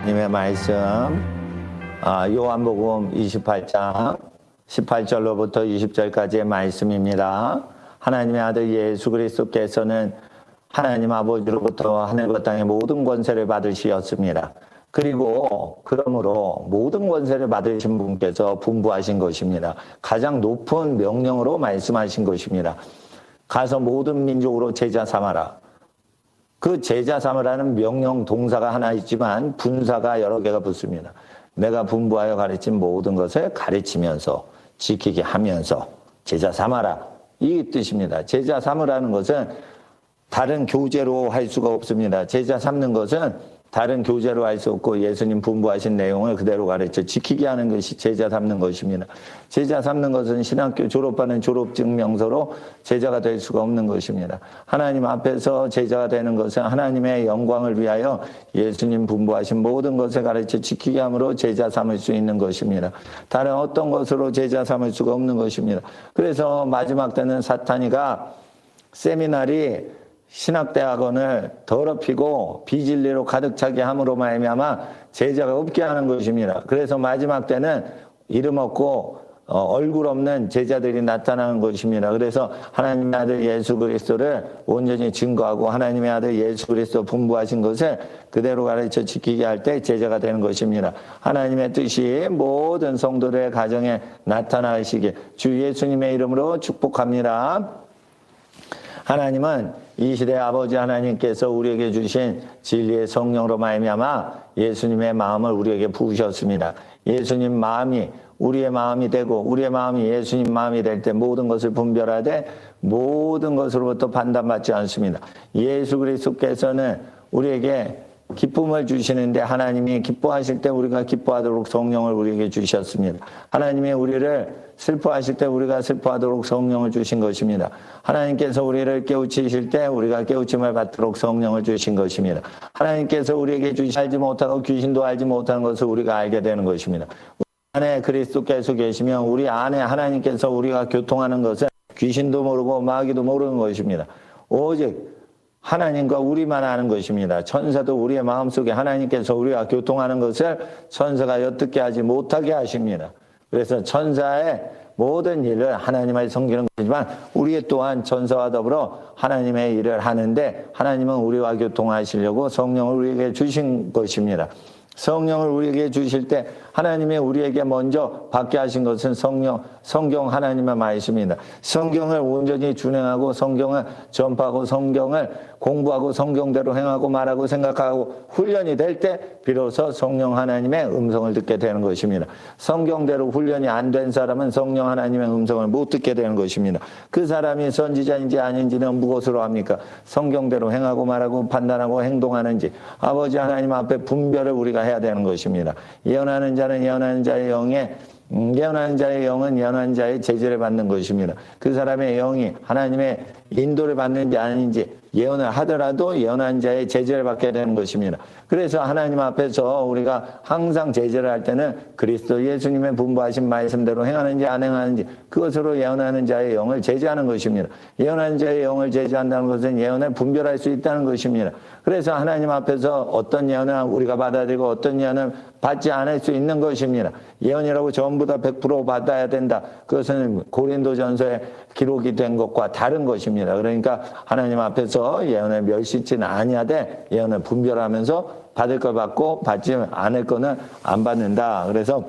님의 말씀 요한복음 28장 18절로부터 20절까지의 말씀입니다. 하나님의 아들 예수 그리스도께서는 하나님 아버지로부터 하늘과 땅의 모든 권세를 받으시었습니다. 그리고 그러므로 모든 권세를 받으신 분께서 분부하신 것입니다. 가장 높은 명령으로 말씀하신 것입니다. 가서 모든 민족으로 제자 삼아라. 그 제자 삼으라는 명령 동사가 하나 있지만 분사가 여러 개가 붙습니다. 내가 분부하여 가르친 모든 것을 가르치면서 지키게 하면서 제자 삼아라. 이 뜻입니다. 제자 삼으라는 것은 다른 교재로 할 수가 없습니다. 제자 삼는 것은 다른 교재로 할 수 없고 예수님 분부하신 내용을 그대로 가르쳐 지키게 하는 것이 제자 삼는 것입니다. 제자 삼는 것은 신학교 졸업하는 졸업증 명서로 제자가 될 수가 없는 것입니다. 하나님 앞에서 제자가 되는 것은 하나님의 영광을 위하여 예수님 분부하신 모든 것을 가르쳐 지키게 함으로 제자 삼을 수 있는 것입니다. 다른 어떤 것으로 제자 삼을 수가 없는 것입니다. 그래서 마지막 때는 사탄이가 세미나리 신학대학원을 더럽히고 비진리로 가득 차게 함으로 말미암아 제자가 없게 하는 것입니다. 그래서 마지막 때는 이름 없고 얼굴 없는 제자들이 나타나는 것입니다. 그래서 하나님의 아들 예수 그리스도를 온전히 증거하고 하나님의 아들 예수 그리스도 분부하신 것을 그대로 가르쳐 지키게 할 때 제자가 되는 것입니다. 하나님의 뜻이 모든 성도들의 가정에 나타나시게 주 예수님의 이름으로 축복합니다. 하나님은 이 시대 아버지 하나님께서 우리에게 주신 진리의 성령으로 말미암아 예수님의 마음을 우리에게 부으셨습니다. 예수님 마음이 우리의 마음이 되고 우리의 마음이 예수님 마음이 될 때 모든 것을 분별하되 모든 것으로부터 판단받지 않습니다. 예수 그리스도께서는 우리에게 기쁨을 주시는데 하나님이 기뻐하실 때 우리가 기뻐하도록 성령을 우리에게 주셨습니다. 하나님이 우리를 슬퍼하실 때 우리가 슬퍼하도록 성령을 주신 것입니다. 하나님께서 우리를 깨우치실 때 우리가 깨우침을 받도록 성령을 주신 것입니다. 하나님께서 우리에게 알지 못하고 귀신도 알지 못하는 것을 우리가 알게 되는 것입니다. 우리 안에 그리스도께서 계시면 우리 안에 하나님께서 우리가 교통하는 것은 귀신도 모르고 마귀도 모르는 것입니다. 오직 하나님과 우리만 아는 것입니다. 천사도 우리의 마음속에 하나님께서 우리와 교통하는 것을 천사가 엿듣게 하지 못하게 하십니다. 그래서 천사의 모든 일을 하나님을 섬기는 것이지만 우리 또한 천사와 더불어 하나님의 일을 하는데 하나님은 우리와 교통하시려고 성령을 우리에게 주신 것입니다. 성령을 우리에게 주실 때 하나님이 우리에게 먼저 받게 하신 것은 성경 하나님의 말씀입니다. 성경을 온전히 준행하고 성경을 전파하고 성경을 공부하고 성경대로 행하고 말하고 생각하고 훈련이 될 때 비로소 성령 하나님의 음성을 듣게 되는 것입니다. 성경대로 훈련이 안 된 사람은 성령 하나님의 음성을 못 듣게 되는 것입니다. 그 사람이 선지자인지 아닌지는 무엇으로 합니까? 성경대로 행하고 말하고 판단하고 행동하는지 아버지 하나님 앞에 분별을 우리가 해야 되는 것입니다. 예언하는 자는 예언하는 자의 영에 예언하는 자의 영은 예언하는 자의 제재를 받는 것입니다. 그 사람의 영이 하나님의 인도를 받는지 아닌지 예언을 하더라도 예언하는 자의 제재를 받게 되는 것입니다. 그래서 하나님 앞에서 우리가 항상 제재를 할 때는 그리스도 예수님의 분부하신 말씀대로 행하는지 안 행하는지 그것으로 예언하는 자의 영을 제재하는 것입니다. 예언하는 자의 영을 제재한다는 것은 예언을 분별할 수 있다는 것입니다. 그래서 하나님 앞에서 어떤 예언을 우리가 받아들이고 어떤 예언을 받지 않을 수 있는 것입니다. 예언이라고 전부 다 100% 받아야 된다. 그것은 고린도전서에 기록이 된 것과 다른 것입니다. 그러니까 하나님 앞에서 예언을 멸시치는 아니하되 예언을 분별하면서 받을 걸 받고 받지 않을 거는 안 받는다. 그래서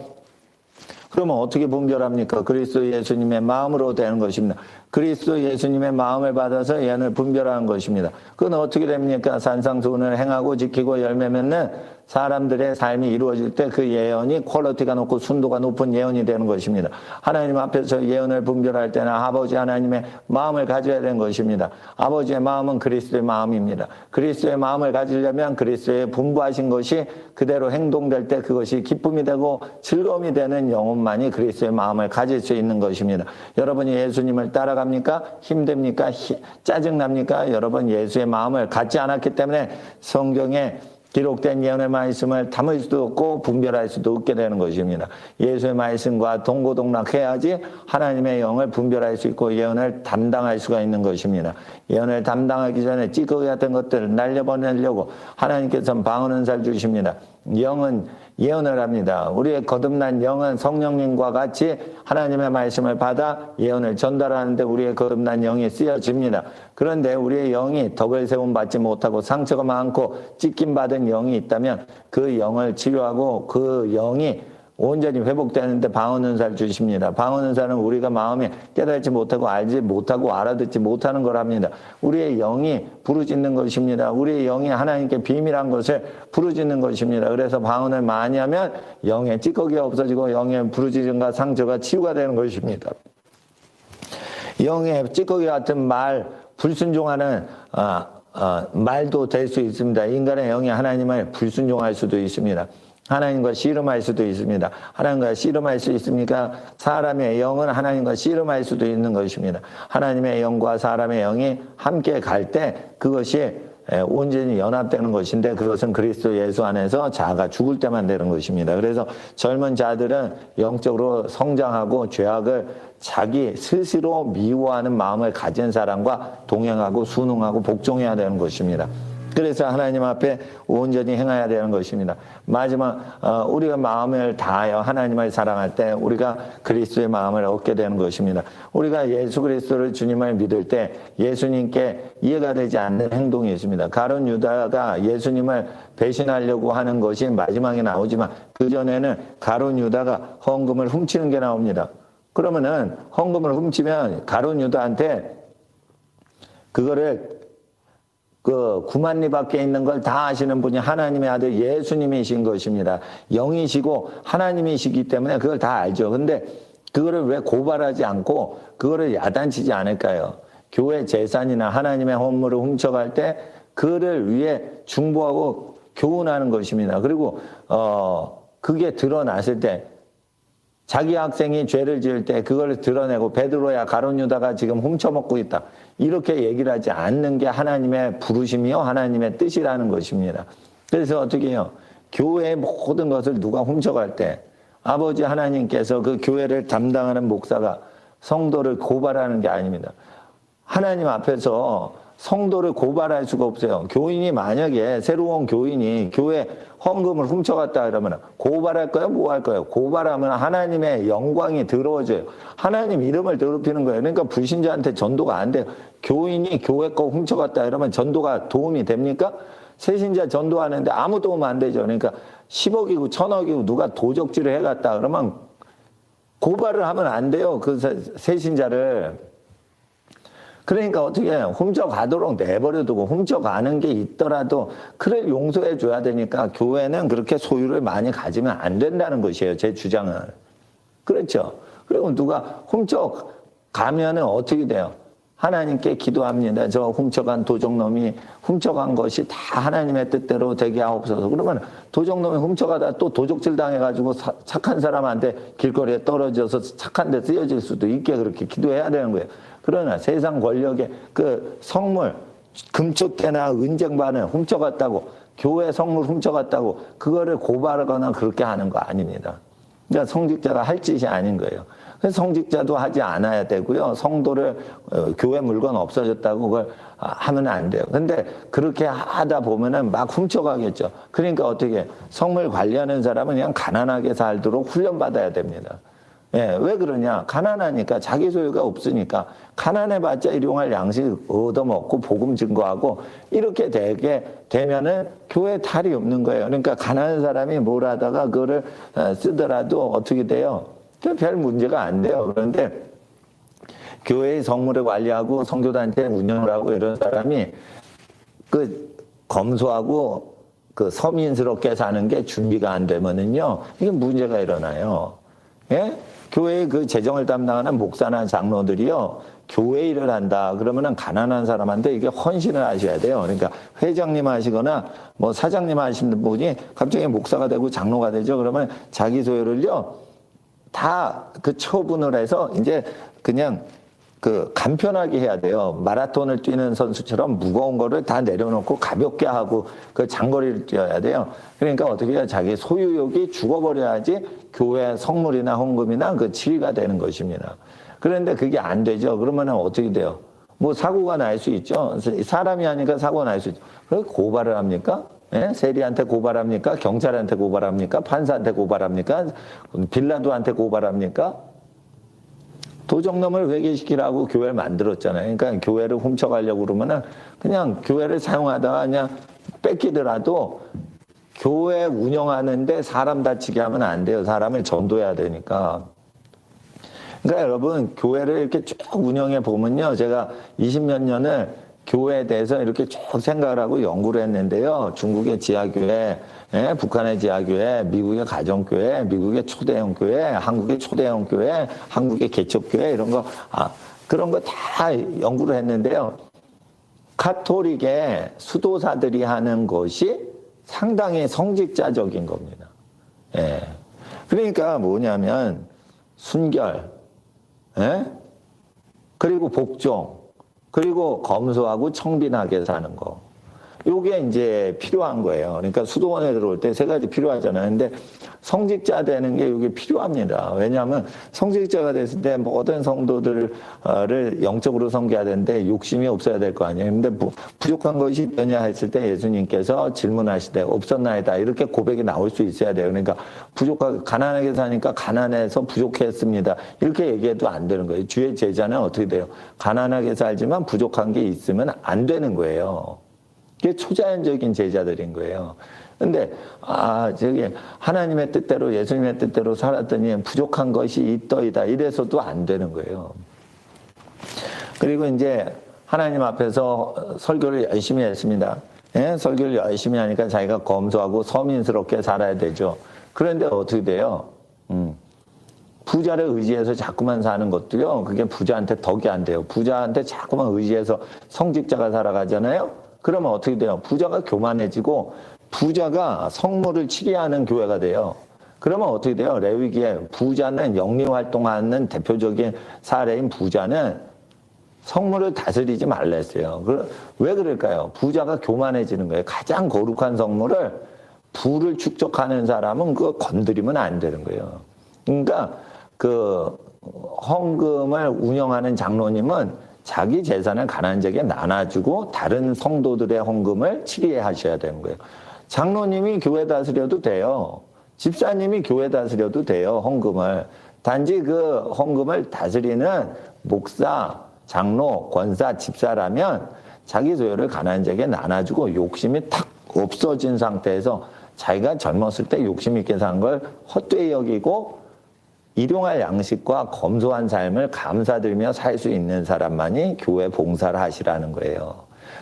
그러면 어떻게 분별합니까? 그리스도 예수님의 마음으로 되는 것입니다. 그리스도 예수님의 마음을 받아서 예언을 분별하는 것입니다. 그건 어떻게 됩니까? 산상수훈을 행하고 지키고 열매 맺는 사람들의 삶이 이루어질 때 그 예언이 퀄리티가 높고 순도가 높은 예언이 되는 것입니다. 하나님 앞에서 예언을 분별할 때는 아버지 하나님의 마음을 가져야 되는 것입니다. 아버지의 마음은 그리스도의 마음입니다. 그리스도의 마음을 가지려면 그리스도의 분부하신 것이 그대로 행동될 때 그것이 기쁨이 되고 즐거움이 되는 영혼만이 그리스도의 마음을 가질 수 있는 것입니다. 여러분이 예수님을 따라갑니까? 힘듭니까? 짜증납니까? 여러분 예수의 마음을 갖지 않았기 때문에 성경에 기록된 예언의 말씀을 담을 수도 없고 분별할 수도 없게 되는 것입니다. 예수의 말씀과 동고동락해야지 하나님의 영을 분별할 수 있고 예언을 담당할 수가 있는 것입니다. 예언을 담당하기 전에 찌꺼기 같은 것들을 날려보내려고 하나님께서는 방언은사를 주십니다. 영은 예언을 합니다. 우리의 거듭난 영은 성령님과 같이 하나님의 말씀을 받아 예언을 전달하는데 우리의 거듭난 영이 쓰여집니다. 그런데 우리의 영이 덕을 세움 받지 못하고 상처가 많고 찢김 받은 영이 있다면 그 영을 치료하고 그 영이 온전히 회복되는데 방언은사를 주십니다. 방언은사는 우리가 마음에 깨닫지 못하고 알지 못하고 알아듣지 못하는 걸 합니다. 우리의 영이 부르짖는 것입니다. 우리의 영이 하나님께 비밀한 것을 부르짖는 것입니다. 그래서 방언을 많이 하면 영의 찌꺼기가 없어지고 영의 부르짖음과 상처가 치유가 되는 것입니다. 영의 찌꺼기 같은 말, 불순종하는 말도 될 수 있습니다. 인간의 영이 하나님을 불순종할 수도 있습니다. 하나님과 씨름할 수도 있습니다. 하나님과 씨름할 수 있습니까? 사람의 영은 하나님과 씨름할 수도 있는 것입니다. 하나님의 영과 사람의 영이 함께 갈 때 그것이 온전히 연합되는 것인데 그것은 그리스도 예수 안에서 자아가 죽을 때만 되는 것입니다. 그래서 젊은 자들은 영적으로 성장하고 죄악을 자기 스스로 미워하는 마음을 가진 사람과 동행하고 순응하고 복종해야 되는 것입니다. 그래서 하나님 앞에 온전히 행해야 되는 것입니다. 마지막 우리가 마음을 다하여 하나님을 사랑할 때 우리가 그리스도의 마음을 얻게 되는 것입니다. 우리가 예수 그리스도를 주님을 믿을 때 예수님께 이해가 되지 않는 행동이 있습니다. 가룟 유다가 예수님을 배신하려고 하는 것이 마지막에 나오지만 그전에는 가룟 유다가 헌금을 훔치는 게 나옵니다. 그러면은 헌금을 훔치면 가룟 유다한테 그거를 그 9만 리 밖에 있는 걸 다 아시는 분이 하나님의 아들 예수님이신 것입니다. 영이시고 하나님이시기 때문에 그걸 다 알죠. 근데 그거를 왜 고발하지 않고 그거를 야단치지 않을까요? 교회 재산이나 하나님의 헌물을 훔쳐갈 때 그를 위해 중보하고 교훈하는 것입니다. 그리고 그게 드러났을 때 자기 학생이 죄를 지을 때 그걸 드러내고 베드로야 가룟 유다가 지금 훔쳐먹고 있다. 이렇게 얘기를 하지 않는 게 하나님의 부르심이요 하나님의 뜻이라는 것입니다. 그래서 어떻게 해요? 교회의 모든 것을 누가 훔쳐갈 때 아버지 하나님께서 그 교회를 담당하는 목사가 성도를 고발하는 게 아닙니다. 하나님 앞에서 성도를 고발할 수가 없어요. 교인이 만약에 새로운 교인이 교회 헌금을 훔쳐갔다 그러면 고발할 거예요? 뭐 할 거예요? 고발하면 하나님의 영광이 더러워져요. 하나님 이름을 더럽히는 거예요. 그러니까 불신자한테 전도가 안 돼요. 교인이 교회 거 훔쳐갔다 그러면 전도가 도움이 됩니까? 새신자 전도하는데 아무 도움 안 되죠. 그러니까 10억이고 1000억이고 누가 도적질을 해갔다 그러면 고발을 하면 안 돼요. 그 새신자를. 그러니까 어떻게 해요? 훔쳐가도록 내버려두고 훔쳐가는 게 있더라도 그를 용서해 줘야 되니까 교회는 그렇게 소유를 많이 가지면 안 된다는 것이에요. 제 주장은. 그렇죠. 그리고 누가 훔쳐가면은 어떻게 돼요? 하나님께 기도합니다. 저 훔쳐간 도적놈이 훔쳐간 것이 다 하나님의 뜻대로 되게 하옵소서. 그러면 도적놈이 훔쳐가다 또 도적질 당해가지고 착한 사람한테 길거리에 떨어져서 착한 데 쓰여질 수도 있게 그렇게 기도해야 되는 거예요. 그러나 세상 권력의 그 성물, 금축대나 은쟁반을 훔쳐갔다고, 교회 성물 훔쳐갔다고, 그거를 고발하거나 그렇게 하는 거 아닙니다. 그러니까 성직자가 할 짓이 아닌 거예요. 그래서 성직자도 하지 않아야 되고요. 성도를, 교회 물건 없어졌다고 그걸 하면 안 돼요. 근데 그렇게 하다 보면은 막 훔쳐가겠죠. 그러니까 어떻게, 성물 관리하는 사람은 그냥 가난하게 살도록 훈련받아야 됩니다. 예, 왜 그러냐? 가난하니까 자기 소유가 없으니까 가난해봤자 일용할 양식 얻어먹고 복음 증거하고 이렇게 되게 되면은 교회에 탈이 없는 거예요. 그러니까 가난한 사람이 뭘 하다가 그거를 쓰더라도 어떻게 돼요? 별 문제가 안 돼요. 그런데 교회의 성물을 관리하고 성교단체 운영을 하고 이런 사람이 그 검소하고 그 서민스럽게 사는 게 준비가 안 되면은요, 이게 문제가 일어나요. 예? 교회의 그 재정을 담당하는 목사나 장로들이요, 교회 일을 한다 그러면은 가난한 사람한테 이게 헌신을 하셔야 돼요. 그러니까 회장님 하시거나 뭐 사장님 하시는 분이 갑자기 목사가 되고 장로가 되죠. 그러면 자기 소유를요 다 그 처분을 해서 이제 그냥 그 간편하게 해야 돼요. 마라톤을 뛰는 선수처럼 무거운 거를 다 내려놓고 가볍게 하고 그 장거리를 뛰어야 돼요. 그러니까 어떻게 해야 자기 소유욕이 죽어버려야지 교회 성물이나 헌금이나 그 치유가 되는 것입니다. 그런데 그게 안 되죠. 그러면은 어떻게 돼요? 뭐 사고가 날 수 있죠. 사람이 하니까 사고가 날 수 있죠. 그래서 고발을 합니까? 예? 세리한테 고발합니까? 경찰한테 고발합니까? 판사한테 고발합니까? 빌라도한테 고발합니까? 도적놈을 회개시키라고 교회를 만들었잖아요. 그러니까 교회를 훔쳐가려고 그러면은 그냥 교회를 사용하다가 그냥 뺏기더라도 교회 운영하는데 사람 다치게 하면 안 돼요. 사람을 전도해야 되니까. 그러니까 여러분, 교회를 이렇게 쭉 운영해 보면요. 제가 20몇 년을 교회에 대해서 이렇게 쭉 생각을 하고 연구를 했는데요. 중국의 지하교회, 예, 북한의 지하교회, 미국의 가정교회, 미국의 초대형 교회, 한국의 초대형 교회, 한국의 개척교회 이런 거, 그런 거 다 연구를 했는데요. 카톨릭의 수도사들이 하는 것이 상당히 성직자적인 겁니다. 예. 그러니까 뭐냐면 순결, 예? 그리고 복종, 그리고 검소하고 청빈하게 사는 거. 요게 이제 필요한 거예요. 그러니까 수도원에 들어올 때 세 가지 필요하잖아요. 근데 성직자 되는 게 이게 필요합니다. 왜냐하면 성직자가 됐을 때 모든 성도들을 영적으로 섬겨야 되는데 욕심이 없어야 될 거 아니에요. 근데 부족한 것이 있느냐 했을 때 예수님께서 질문하시되 없었나이다. 이렇게 고백이 나올 수 있어야 돼요. 그러니까 가난하게 사니까 가난해서 부족했습니다. 이렇게 얘기해도 안 되는 거예요. 주의 제자는 어떻게 돼요? 가난하게 살지만 부족한 게 있으면 안 되는 거예요. 이게 초자연적인 제자들인 거예요. 근데, 저기, 하나님의 뜻대로, 예수님의 뜻대로 살았더니 부족한 것이 있더이다. 이래서도 안 되는 거예요. 그리고 이제 하나님 앞에서 설교를 열심히 했습니다. 예? 설교를 열심히 하니까 자기가 검소하고 서민스럽게 살아야 되죠. 그런데 어떻게 돼요? 부자를 의지해서 자꾸만 사는 것도요, 그게 부자한테 덕이 안 돼요. 부자한테 자꾸만 의지해서 성직자가 살아가잖아요? 그러면 어떻게 돼요? 부자가 교만해지고 부자가 성물을 치리하는 교회가 돼요. 그러면 어떻게 돼요? 레위기에 부자는 영리활동하는 대표적인 사례인 부자는 성물을 다스리지 말랬어요. 왜 그럴까요? 부자가 교만해지는 거예요. 가장 거룩한 성물을 부를 축적하는 사람은 그거 건드리면 안 되는 거예요. 그러니까 그 헌금을 운영하는 장로님은 자기 재산을 가난자에게 나눠주고 다른 성도들의 헌금을 치리하셔야 되는 거예요. 장로님이 교회 다스려도 돼요. 집사님이 교회 다스려도 돼요. 헌금을. 단지 그 헌금을 다스리는 목사, 장로, 권사, 집사라면 자기 소유를 가난자에게 나눠주고 욕심이 탁 없어진 상태에서 자기가 젊었을 때 욕심 있게 산 걸 헛되이 여기고 일용할 양식과 검소한 삶을 감사드리며 살 수 있는 사람만이 교회 봉사를 하시라는 거예요.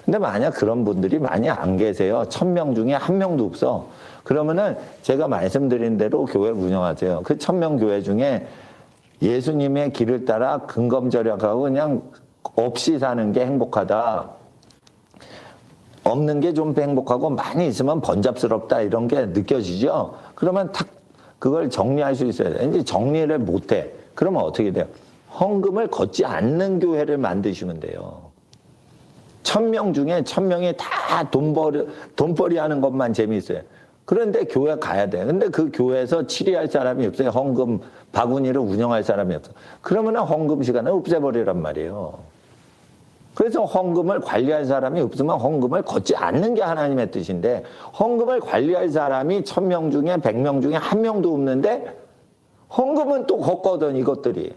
근데 만약 그런 분들이 많이 안 계세요. 1000명 중에 1명도 없어. 그러면은 제가 말씀드린 대로 교회 운영하세요. 그 1000명 교회 중에 예수님의 길을 따라 근검절약하고 그냥 없이 사는 게 행복하다. 없는 게 좀 행복하고 많이 있으면 번잡스럽다. 이런 게 느껴지죠? 그러면 탁 그걸 정리할 수 있어야 돼. 이제 정리를 못 해. 그러면 어떻게 돼요? 헌금을 걷지 않는 교회를 만드시면 돼요. 1000명 중에 1000명이 다 돈벌이 하는 것만 재미있어요. 그런데 교회 가야 돼. 근데 그 교회에서 치리할 사람이 없어요. 헌금 바구니를 운영할 사람이 없어. 그러면 헌금 시간을 없애버리란 말이에요. 그래서 헌금을 관리할 사람이 없으면 헌금을 걷지 않는 게 하나님의 뜻인데 헌금을 관리할 사람이 1000명 중에 100명 중에 1명도 없는데 헌금은 또 걷거든 이것들이.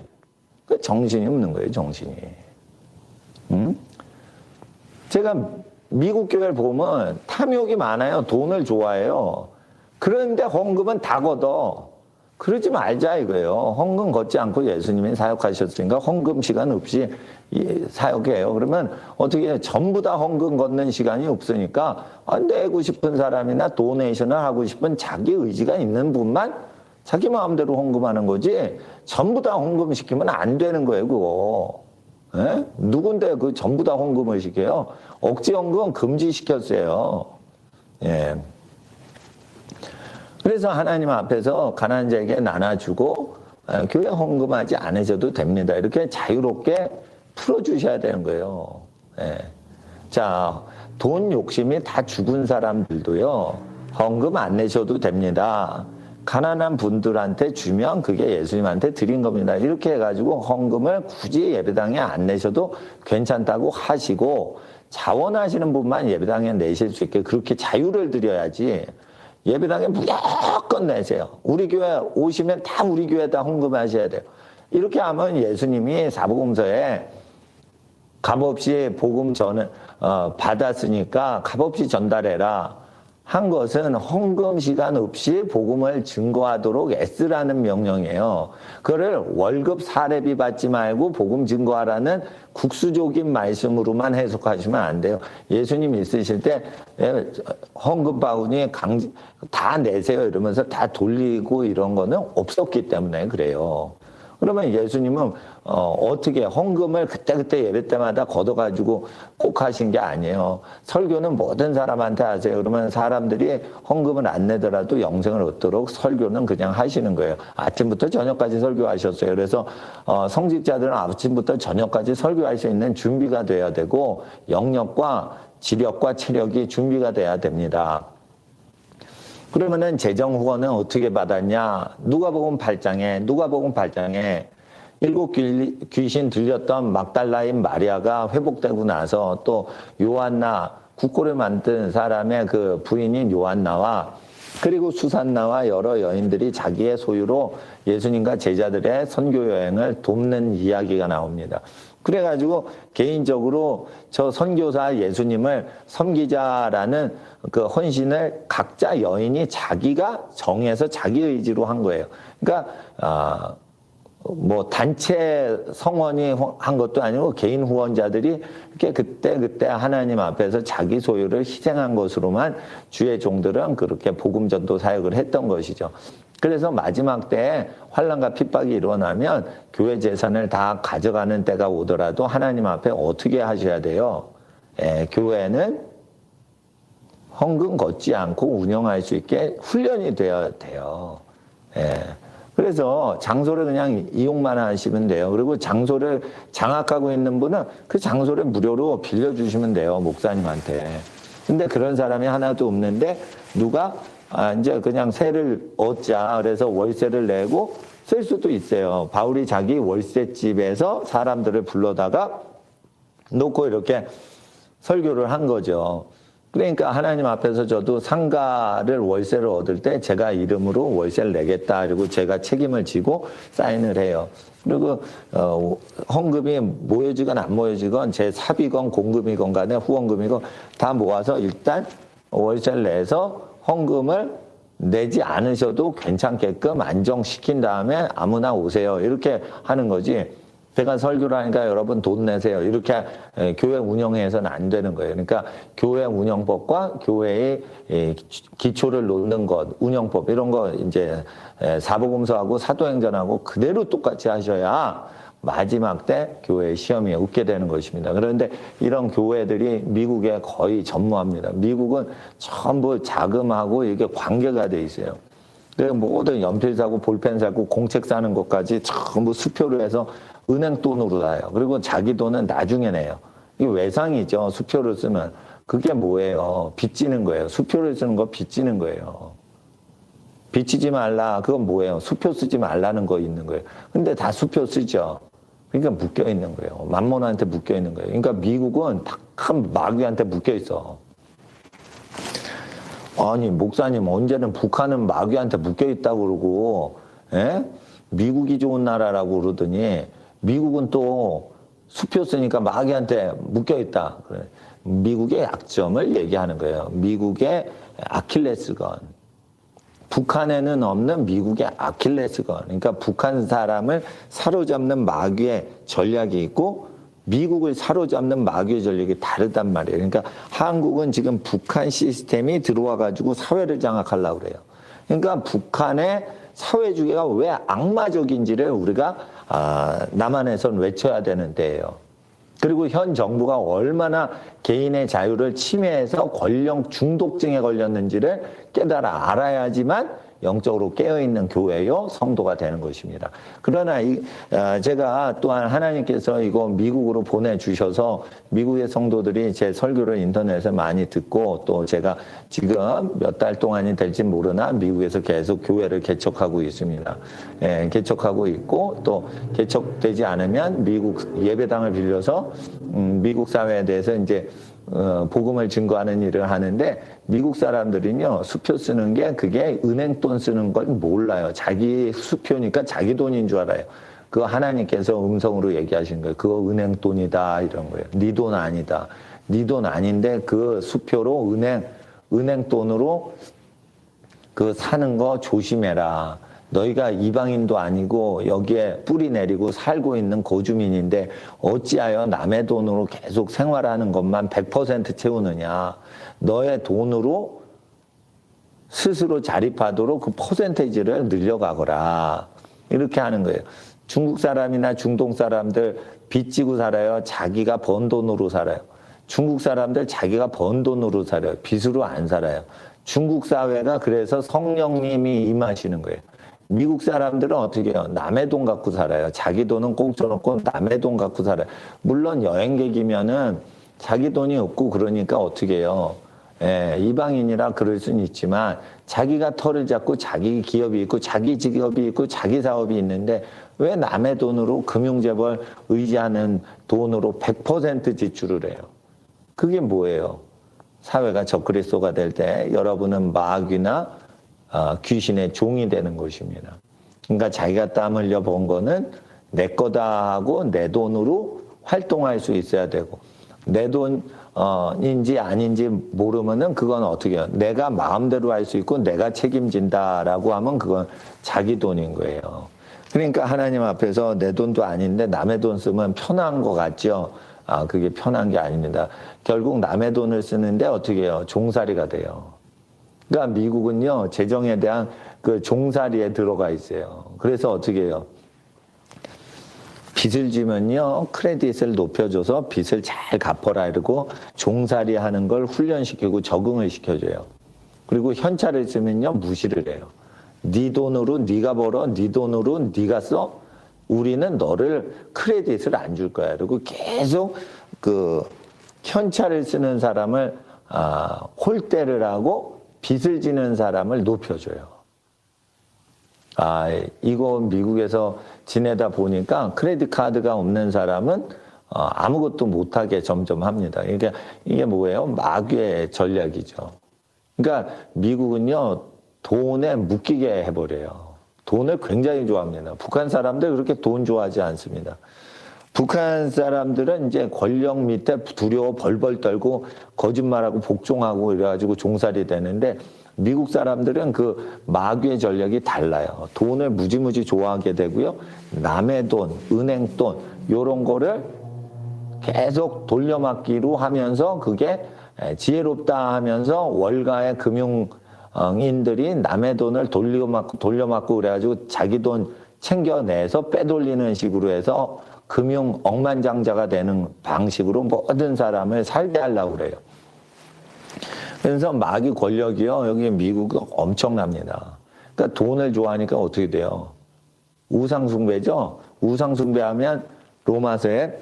그 정신이 없는 거예요. 정신이. 제가 미국 교회를 보면 탐욕이 많아요. 돈을 좋아해요. 그런데 헌금은 다 걷어. 그러지 말자 이거예요. 헌금 걷지 않고 예수님이 사역하셨으니까 헌금 시간 없이 사역해요. 그러면 어떻게 해요? 전부 다 헌금 걷는 시간이 없으니까 내고 싶은 사람이나 도네이션을 하고 싶은 자기 의지가 있는 분만 자기 마음대로 헌금하는 거지 전부 다 헌금 시키면 안 되는 거예요. 그거. 예? 누군데 그 전부 다 헌금을 시켜요? 억지 헌금 금지시켰어요. 예. 그래서 하나님 앞에서 가난한 자에게 나눠주고 교회 헌금하지 않으셔도 됩니다. 이렇게 자유롭게 풀어주셔야 되는 거예요. 예. 자, 돈 욕심이 다 죽은 사람들도요. 헌금 안 내셔도 됩니다. 가난한 분들한테 주면 그게 예수님한테 드린 겁니다. 이렇게 해가지고 헌금을 굳이 예배당에 안 내셔도 괜찮다고 하시고 자원하시는 분만 예배당에 내실 수 있게 그렇게 자유를 드려야지 예배당에 무조건 내세요. 우리 교회 오시면 다 우리 교회에다 헌금하셔야 돼요. 이렇게 하면 예수님이 사복음서에 값없이 복음 받았으니까 값없이 전달해라 한 것은 헌금 시간 없이 복음을 증거하도록 애쓰라는 명령이에요. 그거를 월급 사례비 받지 말고 복음 증거하라는 국수적인 말씀으로만 해석하시면 안 돼요. 예수님 있으실 때 헌금 바구니에 다 내세요 이러면서 다 돌리고 이런 거는 없었기 때문에 그래요. 그러면 예수님은 어떻게 헌금을 그때그때 예배 때마다 걷어가지고 꼭 하신 게 아니에요. 설교는 모든 사람한테 하세요. 그러면 사람들이 헌금을 안 내더라도 영생을 얻도록 설교는 그냥 하시는 거예요. 아침부터 저녁까지 설교하셨어요. 그래서 성직자들은 아침부터 저녁까지 설교할 수 있는 준비가 돼야 되고 영역과 지력과 체력이 준비가 돼야 됩니다. 그러면은 재정 후원은 어떻게 받았냐? 누가복음 8장에 일곱 귀신 들렸던 막달라인 마리아가 회복되고 나서 또 요한나 국고를 만든 사람의 그 부인인 요한나와 그리고 수산나와 여러 여인들이 자기의 소유로 예수님과 제자들의 선교 여행을 돕는 이야기가 나옵니다. 그래가지고 개인적으로 저 선교사 예수님을 섬기자라는 그 헌신을 각자 여인이 자기가 정해서 자기 의지로 한 거예요. 그러니까 뭐 단체 성원이 한 것도 아니고 개인 후원자들이 이렇게 그때 하나님 앞에서 자기 소유를 희생한 것으로만 주의 종들은 그렇게 복음 전도 사역을 했던 것이죠. 그래서 마지막 때에 환난과 핍박이 일어나면 교회 재산을 다 가져가는 때가 오더라도 하나님 앞에 어떻게 하셔야 돼요? 교회는 헌금 걷지 않고 운영할 수 있게 훈련이 되어야 돼요. 그래서 장소를 그냥 이용만 하시면 돼요. 그리고 장소를 장악하고 있는 분은 그 장소를 무료로 빌려주시면 돼요. 목사님한테. 근데 그런 사람이 하나도 없는데 누가 이제 그냥 세를 얻자 그래서 월세를 내고 쓸 수도 있어요. 바울이 자기 월세집에서 사람들을 불러다가 놓고 이렇게 설교를 한 거죠. 그러니까 하나님 앞에서 저도 상가를 월세를 얻을 때 제가 이름으로 월세를 내겠다 그리고 제가 책임을 지고 사인을 해요. 그리고 헌금이 모여지건 안 모여지건 제 사비건 공금이건 간에 후원금이건 다 모아서 일단 월세를 내서 헌금을 내지 않으셔도 괜찮게끔 안정시킨 다음에 아무나 오세요. 이렇게 하는 거지. 제가 설교를 하니까 여러분 돈 내세요. 이렇게 교회 운영해서는 안 되는 거예요. 그러니까 교회 운영법과 교회의 기초를 놓는 것, 운영법 이런 거 이제 사복음서하고 사도행전하고 그대로 똑같이 하셔야 마지막 때 교회 시험이 웃게 되는 것입니다. 그런데 이런 교회들이 미국에 거의 전무합니다. 미국은 전부 자금하고 이게 관계가 돼 있어요. 그래서 모든 연필 사고 볼펜 사고 공책 사는 것까지 전부 수표로 해서 은행 돈으로 나요. 그리고 자기 돈은 나중에 내요. 이게 외상이죠. 수표를 쓰면. 그게 뭐예요? 빚지는 거예요. 수표를 쓰는 거 빚지는 거예요. 빚지지 말라. 그건 뭐예요? 수표 쓰지 말라는 거 있는 거예요. 근데 다 수표 쓰죠. 그러니까 묶여 있는 거예요. 만몬한테 묶여 있는 거예요. 그러니까 미국은 탁한 마귀한테 묶여 있어. 아니 목사님 언제는 북한은 마귀한테 묶여 있다고 그러고 미국이 좋은 나라라고 그러더니 미국은 또 수표 쓰니까 마귀한테 묶여 있다. 미국의 약점을 얘기하는 거예요. 미국의 아킬레스건. 북한에는 없는 미국의 아킬레스건. 그러니까 북한 사람을 사로잡는 마귀의 전략이 있고 미국을 사로잡는 마귀의 전략이 다르단 말이에요. 그러니까 한국은 지금 북한 시스템이 들어와 가지고 사회를 장악하려고 그래요. 그러니까 북한의 사회주의가 왜 악마적인지를 우리가 남한에선 외쳐야 되는 때예요. 그리고 현 정부가 얼마나 개인의 자유를 침해해서 권력 중독증에 걸렸는지를 깨달아 알아야지만 영적으로 깨어있는 교회요 성도가 되는 것입니다. 그러나 제가 또한 하나님께서 이거 미국으로 보내주셔서 미국의 성도들이 제 설교를 인터넷에 많이 듣고 또 제가 지금 몇 달 동안이 될지 모르나 미국에서 계속 교회를 개척하고 있습니다. 개척하고 있고 또 개척되지 않으면 미국 예배당을 빌려서 미국 사회에 대해서 이제 복음을 증거하는 일을 하는데 미국 사람들은요 수표 쓰는 게 그게 은행돈 쓰는 걸 몰라요. 자기 수표니까 자기 돈인 줄 알아요. 그거 하나님께서 음성으로 얘기하신 거예요. 그거 은행돈이다 이런 거예요. 네 돈 아니다. 네 돈 아닌데 그 수표로 은행돈으로 그 사는 거 조심해라. 너희가 이방인도 아니고 여기에 뿌리 내리고 살고 있는 거주민인데 어찌하여 남의 돈으로 계속 생활하는 것만 100% 채우느냐. 너의 돈으로 스스로 자립하도록 그 퍼센테이지를 늘려가거라. 이렇게 하는 거예요. 중국 사람이나 중동 사람들 빚지고 살아요. 자기가 번 돈으로 살아요. 중국 사람들 자기가 번 돈으로 살아요. 빚으로 안 살아요. 중국 사회가 그래서 성령님이 임하시는 거예요. 미국 사람들은 어떻게 해요? 남의 돈 갖고 살아요. 자기 돈은 꼭 줘놓고 남의 돈 갖고 살아요. 물론 여행객이면은 자기 돈이 없고 그러니까 어떻게 해요? 예, 이방인이라 그럴 수는 있지만 자기가 털을 잡고 자기 기업이 있고 자기 직업이 있고 자기 사업이 있는데 왜 남의 돈으로 금융재벌 의지하는 돈으로 100% 지출을 해요? 그게 뭐예요? 사회가 적그리스도가 될 때 여러분은 마귀나 귀신의 종이 되는 것입니다. 그러니까 자기가 땀 흘려 번 거는 내 거다 하고 내 돈으로 활동할 수 있어야 되고 내 돈인지 아닌지 모르면은 그건 어떻게 해요? 내가 마음대로 할 수 있고 내가 책임진다라고 하면 그건 자기 돈인 거예요. 그러니까 하나님 앞에서 내 돈도 아닌데 남의 돈 쓰면 편한 것 같죠? 그게 편한 게 아닙니다. 결국 남의 돈을 쓰는데 어떻게 해요? 종살이가 돼요. 그러니까 미국은요, 재정에 대한 그 종살이에 들어가 있어요. 그래서 어떻게 해요? 빚을 지면요, 크레딧을 높여줘서 빚을 잘 갚아라 이러고 종살이 하는 걸 훈련시키고 적응을 시켜줘요. 그리고 현찰을 쓰면요, 무시를 해요. 네 돈으로 네가 벌어, 네 돈으로 네가 써? 우리는 너를 크레딧을 안 줄 거야. 그리고 계속 그 현찰을 쓰는 사람을 홀대를 하고 빚을 지는 사람을 높여줘요. 이거 미국에서 지내다 보니까 크레딧 카드가 없는 사람은 아무것도 못하게 점점 합니다. 그러니까 이게 뭐예요? 마귀의 전략이죠. 그러니까 미국은요, 돈에 묶이게 해버려요. 돈을 굉장히 좋아합니다. 북한 사람들 그렇게 돈 좋아하지 않습니다. 북한 사람들은 이제 권력 밑에 두려워 벌벌 떨고 거짓말하고 복종하고 이래가지고 종살이 되는데 미국 사람들은 그 마귀의 전략이 달라요. 돈을 무지무지 좋아하게 되고요. 남의 돈, 은행 돈 이런 거를 계속 돌려막기로 하면서 그게 지혜롭다 하면서 월가의 금융인들이 남의 돈을 돌려막고 그래가지고 자기 돈 챙겨내서 빼돌리는 식으로 해서 금융 억만장자가 되는 방식으로 모든 사람을 살게 하려고 그래요. 그래서 마귀 권력이요, 여기 미국은 엄청납니다. 그러니까 돈을 좋아하니까 어떻게 돼요? 우상숭배죠? 우상숭배하면 로마서에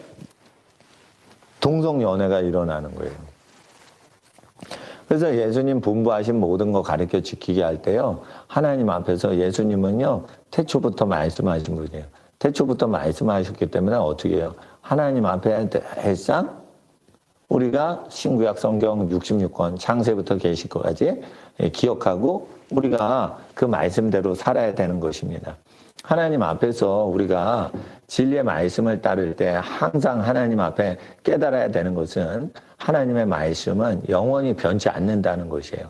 동성연애가 일어나는 거예요. 그래서 예수님 분부하신 모든 거 가르쳐 지키게 할 때요, 하나님 앞에서 예수님은요, 태초부터 말씀하신 분이에요. 태초부터 말씀하셨기 때문에 어떻게 해요? 하나님 앞에 늘상 우리가 신구약 성경 66권 창세부터 계시까지 기억하고 우리가 그 말씀대로 살아야 되는 것입니다. 하나님 앞에서 우리가 진리의 말씀을 따를 때 항상 하나님 앞에 깨달아야 되는 것은 하나님의 말씀은 영원히 변치 않는다는 것이에요.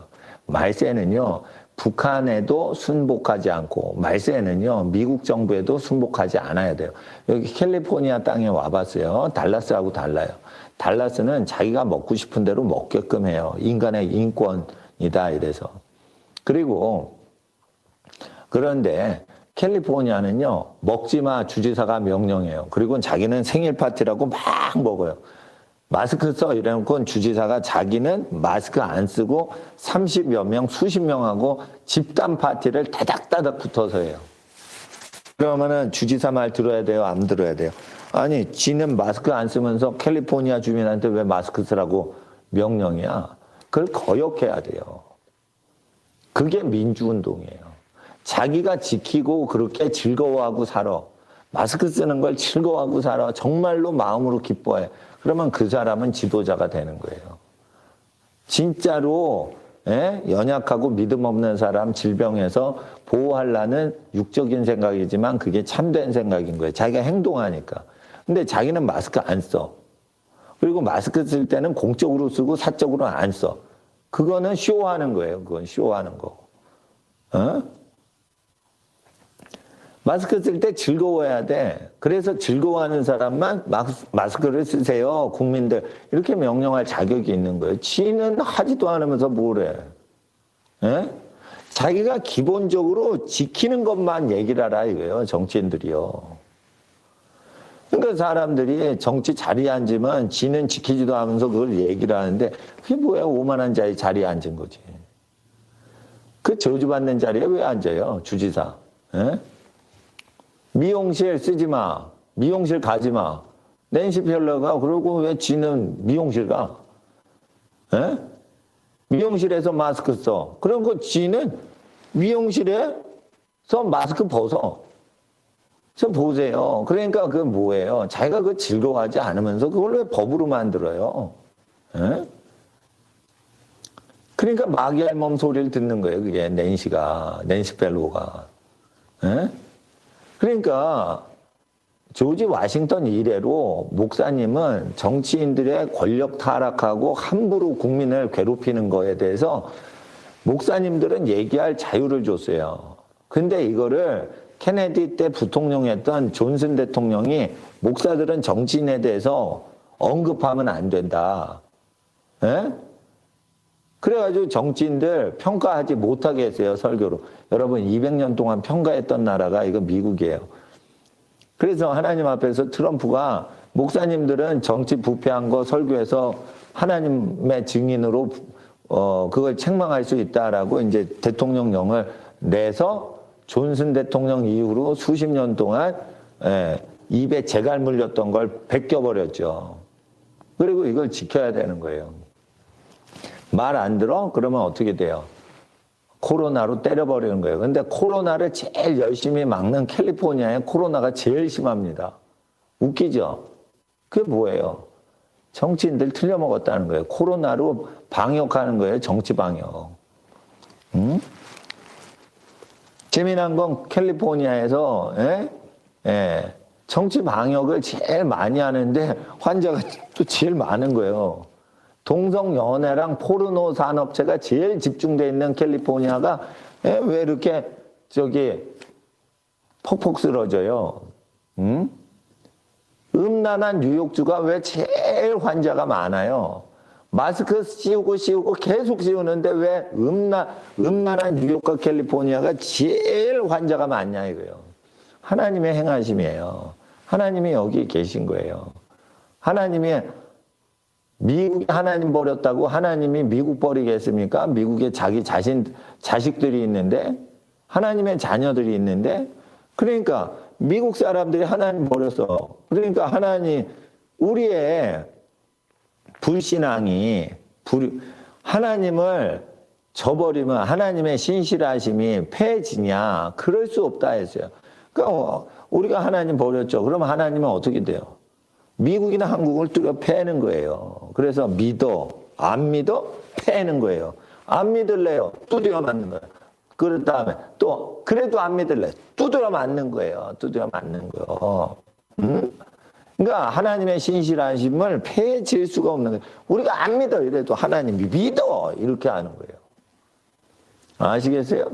말세는요, 북한에도 순복하지 않고 말세는요, 미국 정부에도 순복하지 않아야 돼요. 여기 캘리포니아 땅에 와봤어요. 달라스하고 달라요. 달라스는 자기가 먹고 싶은 대로 먹게끔 해요. 인간의 인권이다 이래서. 그리고 그런데 캘리포니아는요, 먹지마 주지사가 명령해요. 그리고 자기는 생일 파티라고 막 먹어요. 마스크 써 이래놓고 주지사가 자기는 마스크 안 쓰고 30여 명, 수십 명하고 집단 파티를 다닥다닥 붙어서 해요. 그러면은 주지사 말 들어야 돼요? 안 들어야 돼요? 아니, 지는 마스크 안 쓰면서 캘리포니아 주민한테 왜 마스크 쓰라고 명령이야? 그걸 거역해야 돼요. 그게 민주운동이에요. 자기가 지키고 그렇게 즐거워하고 살아. 마스크 쓰는 걸 즐거워하고 살아. 정말로 마음으로 기뻐해. 그러면 그 사람은 지도자가 되는 거예요. 진짜로 연약하고 믿음 없는 사람 질병에서 보호하려는 육적인 생각이지만 그게 참된 생각인 거예요. 자기가 행동하니까. 근데 자기는 마스크 안 써. 그리고 마스크 쓸 때는 공적으로 쓰고 사적으로 안 써. 그거는 쇼하는 거예요. 그건 쇼하는 거. 마스크 쓸 때 즐거워야 돼. 그래서 즐거워하는 사람만 마스크를 쓰세요. 국민들. 이렇게 명령할 자격이 있는 거예요. 지는 하지도 않으면서 뭘 해? 자기가 기본적으로 지키는 것만 얘기를 하라 이거예요. 정치인들이요. 그러니까 사람들이 정치 자리에 앉으면 지는 지키지도 않으면서 그걸 얘기를 하는데 그게 뭐야? 오만한 자의 자리에 앉은 거지. 그 저주받는 자리에 왜 앉아요? 주지사. 미용실 쓰지 마. 미용실 가지 마. 낸시 펠러가 그러고 왜 지는 미용실 가? 미용실에서 마스크 써. 그럼 그 지는 미용실에서 마스크 벗어. 저 보세요. 그러니까 그게 뭐예요? 자기가 그 즐거워하지 않으면서 그걸 왜 법으로 만들어요? 그러니까 마귀알몸 소리를 듣는 거예요. 그게 낸시 펠로가. 그러니까 조지 워싱턴 이래로 목사님은 정치인들의 권력 타락하고 함부로 국민을 괴롭히는 거에 대해서 목사님들은 얘기할 자유를 줬어요. 근데 이거를 케네디 때 부통령이었던 존슨 대통령이 목사들은 정치인에 대해서 언급하면 안 된다. 그래가지고 정치인들 평가하지 못하게 했어요, 설교로. 여러분, 200년 동안 평가했던 나라가 이거 미국이에요. 그래서 하나님 앞에서 트럼프가 목사님들은 정치 부패한 거 설교해서 하나님의 증인으로 그걸 책망할 수 있다라고 이제 대통령령을 내서 존슨 대통령 이후로 수십 년 동안 입에 재갈 물렸던 걸 벗겨버렸죠. 그리고 이걸 지켜야 되는 거예요. 말 안 들어? 그러면 어떻게 돼요? 코로나로 때려버리는 거예요. 근데 코로나를 제일 열심히 막는 캘리포니아에 코로나가 제일 심합니다. 웃기죠? 그게 뭐예요? 정치인들 틀려먹었다는 거예요. 코로나로 방역하는 거예요. 정치 방역. 재미난 건 캘리포니아에서 정치 방역을 제일 많이 하는데 환자가 또 제일 많은 거예요. 동성연애랑 포르노 산업체가 제일 집중되어 있는 캘리포니아가 왜 이렇게 퍽퍽 쓰러져요? 음란한 뉴욕주가 왜 제일 환자가 많아요? 마스크 씌우고 계속 씌우는데 왜 음란한 뉴욕과 캘리포니아가 제일 환자가 많냐 이거예요. 하나님의 행하심이에요. 하나님이 여기 계신 거예요. 하나님이 미국이 하나님 버렸다고 하나님이 미국 버리겠습니까? 미국에 자기 자식들이 있는데 하나님의 자녀들이 있는데 그러니까 미국 사람들이 하나님 버렸어. 그러니까 우리의 불신앙이 하나님을 저버리면 하나님의 신실하심이 패해지냐? 그럴 수 없다 했어요. 그러니까 우리가 하나님 버렸죠. 그러면 하나님은 어떻게 돼요? 미국이나 한국을 뚫어 패는 거예요. 그래서 안 믿어? 패는 거예요. 안 믿을래요? 두드려 맞는 거예요. 그런 다음에 또 그래도 안 믿을래? 두드려 맞는 거예요. 두드려 맞는 거예요. 그러니까 하나님의 신실하심을 패질 수가 없는 거예요. 우리가 안 믿어 이래도 하나님이 믿어 이렇게 하는 거예요. 아시겠어요?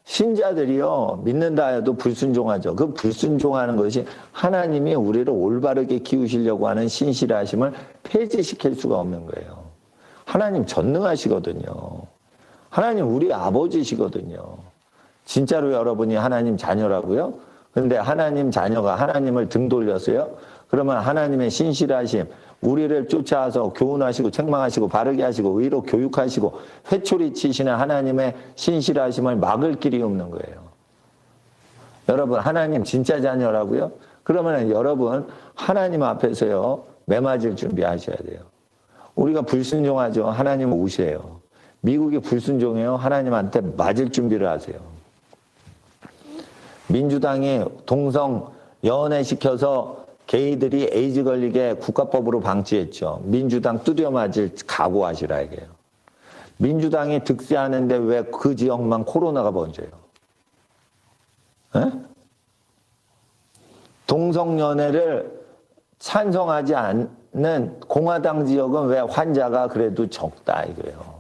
신자들이요 믿는다 해도 불순종하죠. 그 불순종하는 것이 하나님이 우리를 올바르게 키우시려고 하는 신실하심을 폐지시킬 수가 없는 거예요. 하나님 전능하시거든요. 하나님 우리 아버지시거든요. 진짜로 여러분이 하나님 자녀라고요? 근데 하나님 자녀가 하나님을 등 돌렸어요? 그러면 하나님의 신실하심, 우리를 쫓아와서 교훈하시고 책망하시고 바르게 하시고 의로 교육하시고 회초리 치시는 하나님의 신실하심을 막을 길이 없는 거예요. 여러분 하나님 진짜 자녀라고요? 그러면 여러분 하나님 앞에서요 매맞을 준비하셔야 돼요. 우리가 불순종하죠. 하나님은 우세요. 미국이 불순종해요. 하나님한테 맞을 준비를 하세요. 민주당이 동성 연애시켜서 게이들이 에이즈 걸리게 국가법으로 방치했죠. 민주당 두드려 맞을 각오하시라 이게요. 민주당이 득세하는데 왜 그 지역만 코로나가 번져요? 에? 동성연애를 찬성하지 않는 공화당 지역은 왜 환자가 그래도 적다 이거예요.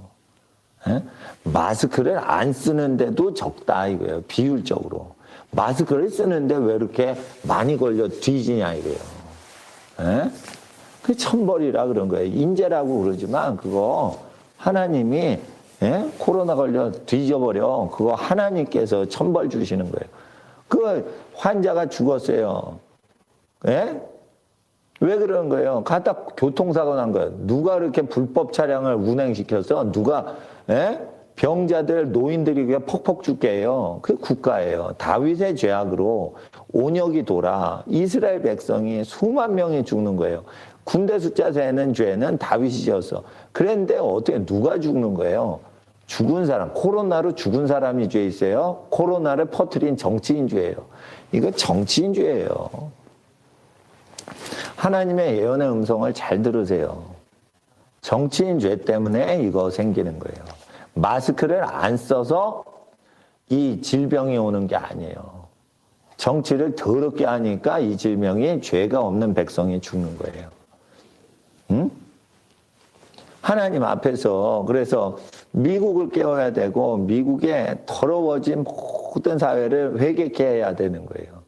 에? 마스크를 안 쓰는데도 적다 이거예요. 비율적으로. 마스크를 쓰는데 왜 이렇게 많이 걸려 뒤지냐 이거예요. 에? 그 천벌이라 그런 거예요. 인재라고 그러지만 그거 하나님이 코로나 걸려 뒤져버려. 그거 하나님께서 천벌 주시는 거예요. 그 환자가 죽었어요. 예? 왜 그런 거예요? 갖다 교통사고 난 거예요. 누가 그렇게 불법 차량을 운행시켜서 누가 병자들, 노인들이 그냥 퍽퍽 죽게 해요. 그게 국가예요. 다윗의 죄악으로 온역이 돌아 이스라엘 백성이 수만 명이 죽는 거예요. 군대 숫자 세는 죄는 다윗이 지었어. 그런데 어떻게 누가 죽는 거예요? 죽은 사람, 코로나로 죽은 사람이 죄 있어요. 코로나를 퍼뜨린 정치인 죄예요. 이거 정치인 죄예요. 하나님의 예언의 음성을 잘 들으세요. 정치인 죄 때문에 이거 생기는 거예요. 마스크를 안 써서 이 질병이 오는 게 아니에요. 정치를 더럽게 하니까 이 질병이 죄가 없는 백성이 죽는 거예요. 응? 하나님 앞에서 그래서 미국을 깨워야 되고 미국의 더러워진 모든 사회를 회개케 해야 되는 거예요.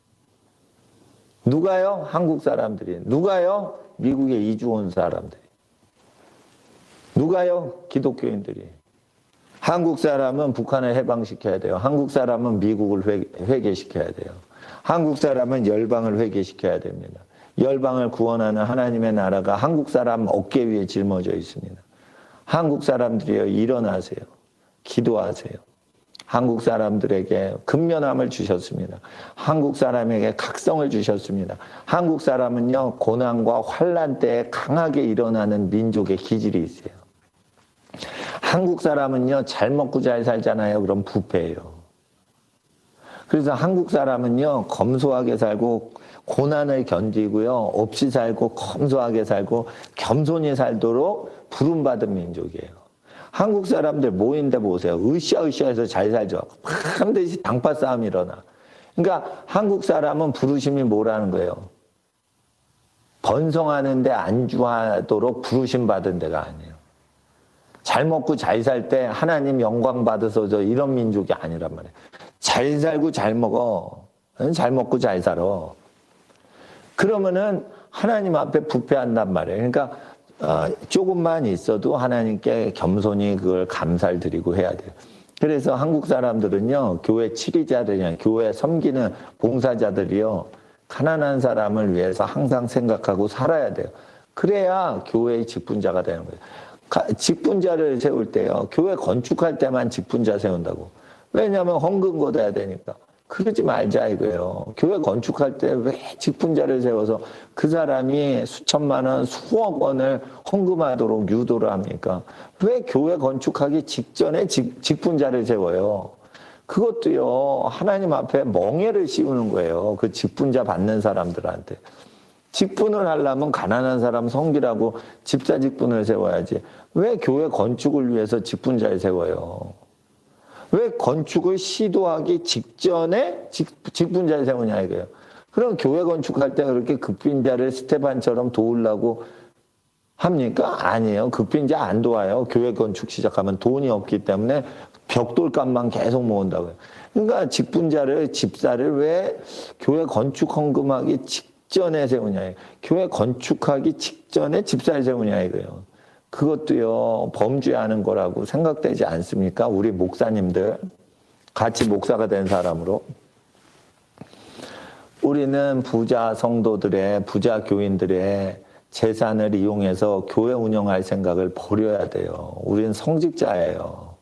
누가요? 한국 사람들이. 누가요? 미국에 이주 온 사람들이. 누가요? 기독교인들이. 한국 사람은 북한을 해방시켜야 돼요. 한국 사람은 미국을 회개시켜야 돼요. 한국 사람은 열방을 회개시켜야 됩니다. 열방을 구원하는 하나님의 나라가 한국 사람 어깨 위에 짊어져 있습니다. 한국 사람들이요, 일어나세요. 기도하세요. 한국 사람들에게 근면함을 주셨습니다. 한국 사람에게 각성을 주셨습니다. 한국 사람은요, 고난과 환난 때에 강하게 일어나는 민족의 기질이 있어요. 한국 사람은요, 잘 먹고 잘 살잖아요. 그럼 부패예요. 그래서 한국 사람은요, 검소하게 살고 고난을 견디고요, 없이 살고 검소하게 살고 겸손히 살도록 부름받은 민족이에요. 한국 사람들 모인데 보세요. 으쌰으쌰해서 잘 살죠. 반드시 당파 싸움이 일어나. 그러니까 한국 사람은 부르심이 뭐라는 거예요? 번성하는데 안주하도록 부르심 받은 데가 아니에요. 잘 먹고 잘 살 때 하나님 영광 받아서 이런 민족이 아니란 말이에요. 잘 살고 잘 먹어. 잘 먹고 잘 살아. 그러면은 하나님 앞에 부패한단 말이에요. 그러니까 조금만 있어도 하나님께 겸손히 그걸 감사를 드리고 해야 돼요. 그래서 한국 사람들은요, 교회 치리자들이나 교회 섬기는 봉사자들이요, 가난한 사람을 위해서 항상 생각하고 살아야 돼요. 그래야 교회의 직분자가 되는 거예요. 직분자를 세울 때요, 교회 건축할 때만 직분자 세운다고. 왜냐하면 헌금 걷어야 되니까. 그러지 말자 이거예요. 교회 건축할 때 왜 직분자를 세워서 그 사람이 수천만 원, 수억 원을 헌금하도록 유도를 합니까? 왜 교회 건축하기 직전에 직분자를 세워요? 그것도요, 하나님 앞에 멍에를 씌우는 거예요. 그 직분자 받는 사람들한테. 직분을 하려면 가난한 사람 섬기라고 집사 직분을 세워야지. 왜 교회 건축을 위해서 직분자를 세워요? 왜 건축을 시도하기 직전에 직분자를 세우냐 이거예요. 그럼 교회 건축할 때 그렇게 급빈자를 스테반처럼 도우려고 합니까? 아니에요. 급빈자 안 도와요. 교회 건축 시작하면 돈이 없기 때문에 벽돌값만 계속 모은다고요. 그러니까 직분자를, 집사를 왜 교회 건축 헌금하기 직전에 세우냐. 교회 건축하기 직전에 집사를 세우냐 이거예요. 그것도요, 범죄하는 거라고 생각되지 않습니까? 우리 목사님들, 같이 목사가 된 사람으로. 우리는 부자 성도들의, 부자 교인들의 재산을 이용해서 교회 운영할 생각을 버려야 돼요. 우리는 성직자예요.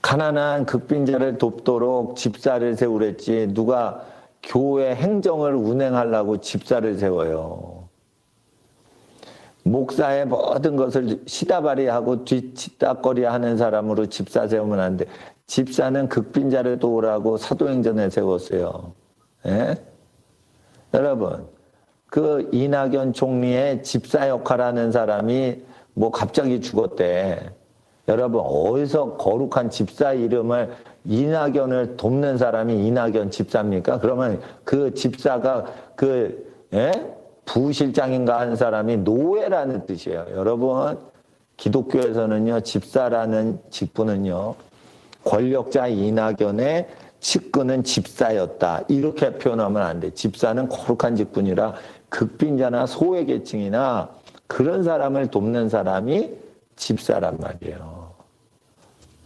가난한 극빈자를 돕도록 집사를 세우랬지, 누가 교회 행정을 운행하려고 집사를 세워요. 목사의 모든 것을 시다발이하고 뒤치다거리 하는 사람으로 집사 세우면 안 돼. 집사는 극빈자를 도우라고 사도행전에 세웠어요. 예? 여러분, 그 이낙연 총리의 집사 역할하는 사람이 뭐 갑자기 죽었대. 여러분, 어디서 거룩한 집사 이름을 이낙연을 돕는 사람이 이낙연 집사입니까? 그러면 그 집사가 부실장인가 하는 사람이 노예라는 뜻이에요. 여러분, 기독교에서는요, 집사라는 직분은요, 권력자 이낙연의 측근은 집사였다. 이렇게 표현하면 안 돼. 집사는 거룩한 직분이라 극빈자나 소외계층이나 그런 사람을 돕는 사람이 집사란 말이에요.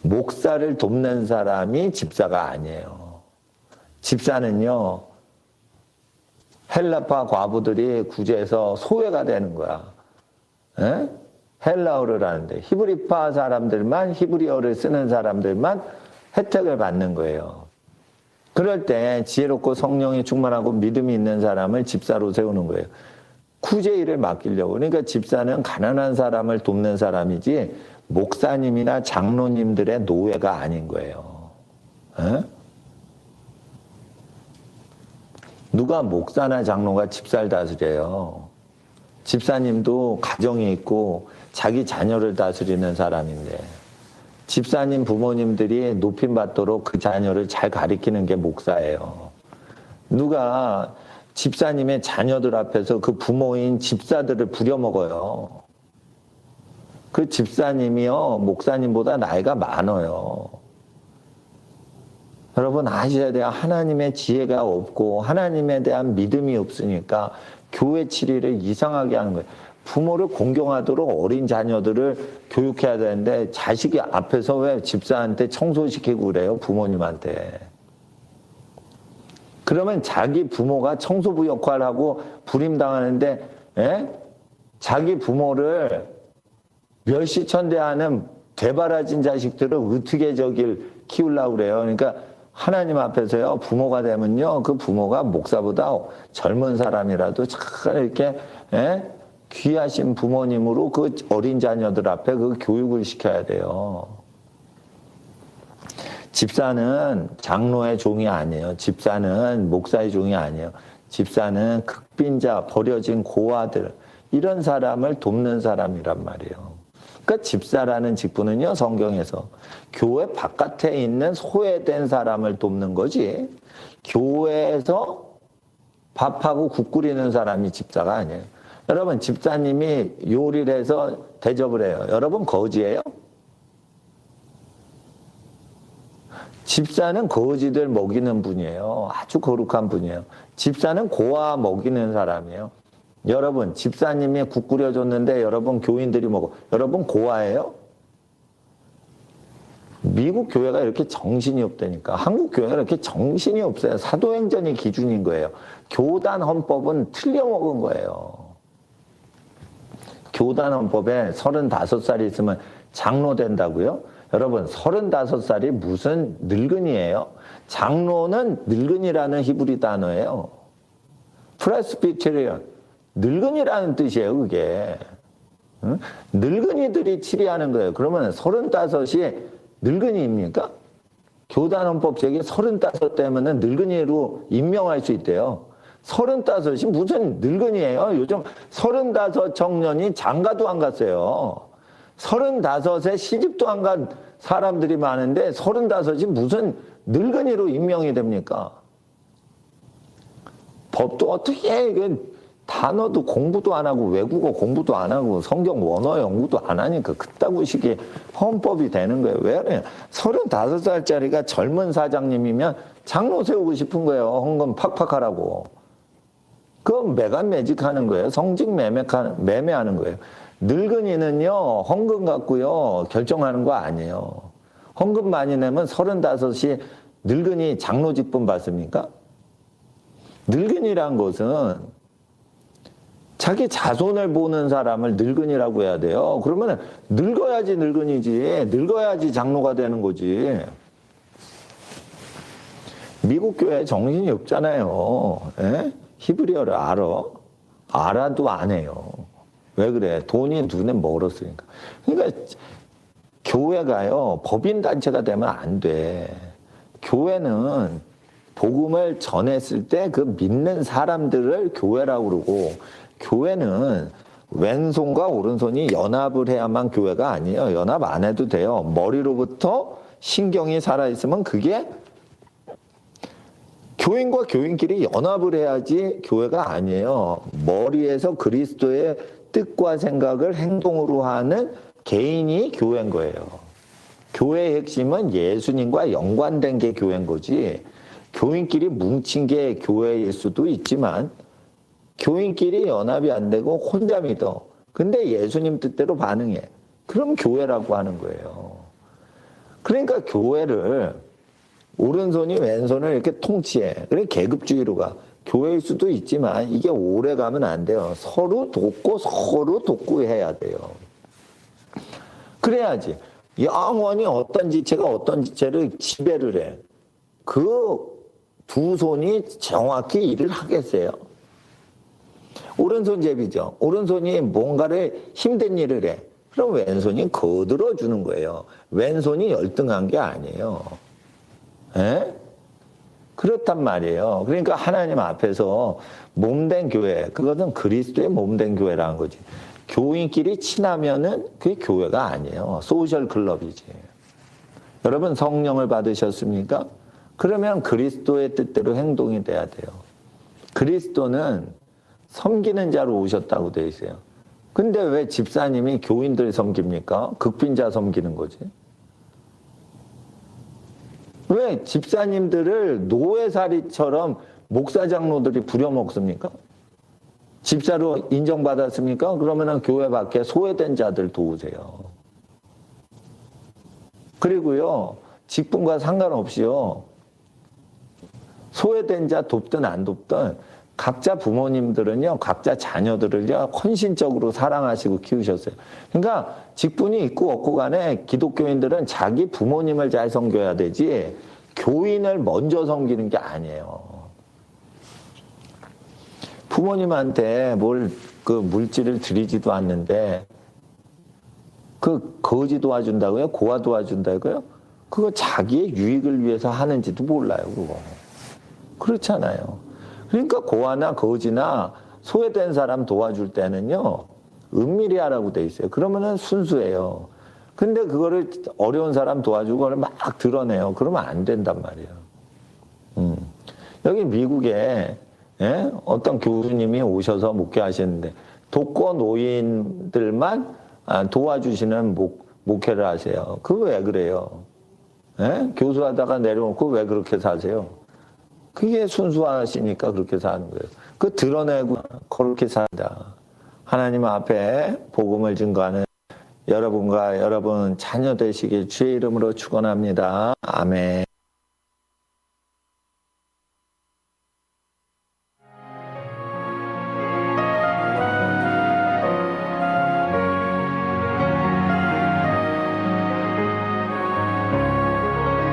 목사를 돕는 사람이 집사가 아니에요. 집사는요, 헬라파 과부들이 구제해서 소외가 되는 거야. 에? 헬라어를 하는데 히브리파 사람들만, 히브리어를 쓰는 사람들만 혜택을 받는 거예요. 그럴 때 지혜롭고 성령이 충만하고 믿음이 있는 사람을 집사로 세우는 거예요. 구제 일을 맡기려고. 그러니까 집사는 가난한 사람을 돕는 사람이지 목사님이나 장로님들의 노예가 아닌 거예요. 에? 누가 목사나 장로가 집사를 다스려요? 집사님도 가정이 있고 자기 자녀를 다스리는 사람인데, 집사님 부모님들이 높임 받도록 그 자녀를 잘 가리키는 게 목사예요. 누가 집사님의 자녀들 앞에서 그 부모인 집사들을 부려먹어요. 그 집사님이요, 목사님보다 나이가 많아요. 여러분 아셔야 돼요. 하나님의 지혜가 없고 하나님에 대한 믿음이 없으니까 교회 치리를 이상하게 하는 거예요. 부모를 공경하도록 어린 자녀들을 교육해야 되는데 자식이 앞에서 왜 집사한테 청소시키고 그래요? 부모님한테. 그러면 자기 부모가 청소부 역할을 하고 부림당하는데 자기 부모를 멸시천대하는 되바라진 자식들을 어떻게 키우려고 그래요? 그러니까 하나님 앞에서요, 부모가 되면요, 그 부모가 목사보다 젊은 사람이라도 잘 이렇게, 귀하신 부모님으로 그 어린 자녀들 앞에 그 교육을 시켜야 돼요. 집사는 장로의 종이 아니에요. 집사는 목사의 종이 아니에요. 집사는 극빈자, 버려진 고아들, 이런 사람을 돕는 사람이란 말이에요. 그러니까 집사라는 직분은요, 성경에서 교회 바깥에 있는 소외된 사람을 돕는 거지, 교회에서 밥하고 국 끓이는 사람이 집사가 아니에요. 여러분, 집사님이 요리를 해서 대접을 해요. 여러분, 거지예요? 집사는 거지들 먹이는 분이에요. 아주 거룩한 분이에요. 집사는 고아 먹이는 사람이에요. 여러분, 집사님이 국 끓여줬는데 여러분 교인들이 먹어. 여러분 고아예요? 미국 교회가 이렇게 정신이 없다니까. 한국 교회가 이렇게 정신이 없어요. 사도행전이 기준인 거예요. 교단 헌법은 틀려먹은 거예요. 교단 헌법에 35살이 있으면 장로 된다고요? 여러분, 35살이 무슨 늙은이에요? 장로는 늙은이라는 히브리 단어예요. 프레스비테리언, 늙은이라는 뜻이에요, 그게. 응? 늙은이들이 치리하는 거예요. 그러면 35이 늙은이입니까? 교단 헌법책이 35 되면은 늙은이로 임명할 수 있대요. 35이 무슨 늙은이에요? 요즘 35 청년이 장가도 안 갔어요. 35에 시집도 안 간 사람들이 많은데 35이 무슨 늙은이로 임명이 됩니까? 법도 어떻게 해? 단어도 공부도 안 하고 외국어 공부도 안 하고 성경 원어 연구도 안 하니까 그따구 식의 헌법이 되는 거예요. 왜 그래요? 35살짜리가 젊은 사장님이면 장로 세우고 싶은 거예요. 헌금 팍팍 하라고. 그건 매간매직하는 거예요. 성직 매매하는 거예요. 늙은이는요, 헌금 갖고요, 결정하는 거 아니에요. 헌금 많이 내면 35이 늙은이 장로 직분 받습니까? 늙은이란 것은 자기 자손을 보는 사람을 늙은이라고 해야 돼요. 그러면 늙어야지 늙은이지, 늙어야지 장로가 되는 거지. 미국 교회 정신이 없잖아요. 에? 히브리어를 알아도 안 해요. 왜 그래? 돈이 눈에 멀었으니까. 그러니까 교회가요, 법인단체가 되면 안 돼. 교회는 복음을 전했을 때 그 믿는 사람들을 교회라고 그러고, 교회는 왼손과 오른손이 연합을 해야만 교회가 아니에요. 연합 안 해도 돼요. 머리로부터 신경이 살아있으면 그게 교인과 교인끼리 연합을 해야지 교회가 아니에요. 머리에서 그리스도의 뜻과 생각을 행동으로 하는 개인이 교회인 거예요. 교회의 핵심은 예수님과 연관된 게 교회인 거지, 교인끼리 뭉친 게 교회일 수도 있지만 교인끼리 연합이 안 되고 혼자 믿어. 근데 예수님 뜻대로 반응해. 그럼 교회라고 하는 거예요. 그러니까 교회를 오른손이 왼손을 이렇게 통치해. 그래 계급주의로 가. 교회일 수도 있지만 이게 오래 가면 안 돼요. 서로 돕고 서로 돕고 해야 돼요. 그래야지 영원히 어떤 지체가 어떤 지체를 지배를 해. 그 두 손이 정확히 일을 하겠어요. 오른손 제비죠. 오른손이 뭔가를 힘든 일을 해. 그럼 왼손이 거들어 주는 거예요. 왼손이 열등한 게 아니에요. 에? 그렇단 말이에요. 그러니까 하나님 앞에서 몸된 교회, 그것은 그리스도의 몸된 교회라는 거지. 교인끼리 친하면은 그게 교회가 아니에요. 소셜 클럽이지. 여러분 성령을 받으셨습니까? 그러면 그리스도의 뜻대로 행동이 돼야 돼요. 그리스도는 섬기는 자로 오셨다고 되어 있어요. 근데 왜 집사님이 교인들 섬깁니까? 극빈자 섬기는 거지. 왜 집사님들을 노예살이처럼 목사장로들이 부려먹습니까? 집사로 인정받았습니까? 그러면 교회 밖에 소외된 자들 도우세요. 그리고요, 직분과 상관없이요, 소외된 자 돕든 안 돕든 각자 부모님들은요, 각자 자녀들을요, 헌신적으로 사랑하시고 키우셨어요. 그러니까 직분이 있고 없고 간에 기독교인들은 자기 부모님을 잘 섬겨야 되지, 교인을 먼저 섬기는 게 아니에요. 부모님한테 그 물질을 드리지도 않는데, 그 거지 도와준다고요? 고아 도와준다고요? 그거 자기의 유익을 위해서 하는지도 몰라요, 그거. 그렇잖아요. 그러니까 고아나 거지나 소외된 사람 도와줄 때는요, 은밀히 하라고 돼 있어요. 그러면은 순수해요. 근데 그거를 어려운 사람 도와주고 그걸 막 드러내요. 그러면 안 된단 말이에요. 여기 미국에 어떤 교수님이 오셔서 목회하시는데 독거 노인들만 도와주시는 목회를 하세요. 그거 왜 그래요? 교수하다가 내려놓고 왜 그렇게 사세요? 그게 순수하시니까 그렇게 사는 거예요. 그 드러내고 그렇게 산다. 하나님 앞에 복음을 증거하는 여러분과 여러분 자녀 되시길 주의 이름으로 축원합니다. 아멘.